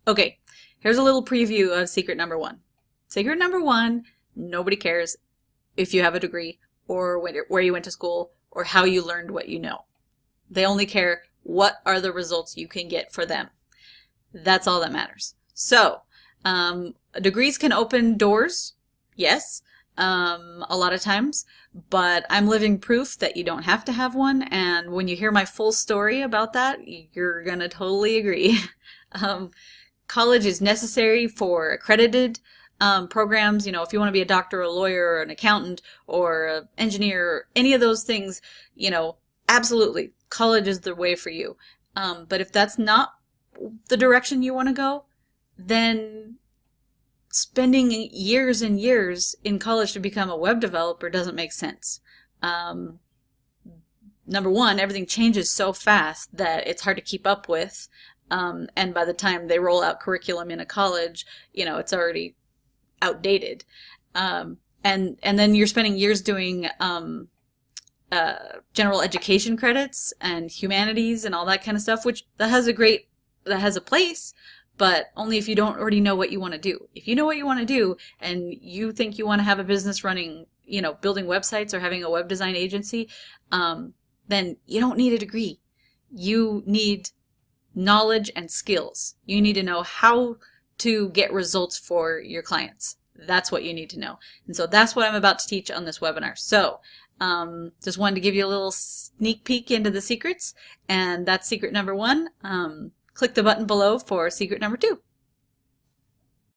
Okay, here's a little preview of secret number one. Secret number one, nobody cares if you have a degree or where you went to school or how you learned what you know. They only care what are the results you can get for them. That's all that matters. So, degrees can open doors, yes, a lot of times, but I'm living proof that you don't have to have one, and when you hear my full story about that, you're gonna totally agree. College is necessary for accredited programs. You know, if you want to be a doctor, a lawyer, or an accountant, or an engineer, or any of those things, you know, absolutely, college is the way for you. But if that's not the direction you want to go, then spending years and years in college to become a web developer doesn't make sense. Number one, everything changes so fast that it's hard to keep up with. And by the time they roll out curriculum in a college, you know, it's already outdated. And then you're spending years doing general education credits and humanities and all that kind of stuff, which that has a place, but only if you don't already know what you want to do. If you know what you want to do and you think you want to have a business running, you know, building websites or having a web design agency, then you don't need a degree. You need knowledge and skills. You need to know how to get results for your clients. That's what you need to know. And so that's what I'm about to teach on this webinar. So just wanted to give you a little sneak peek into the secrets, and that's secret number one. Click the button below for secret number two.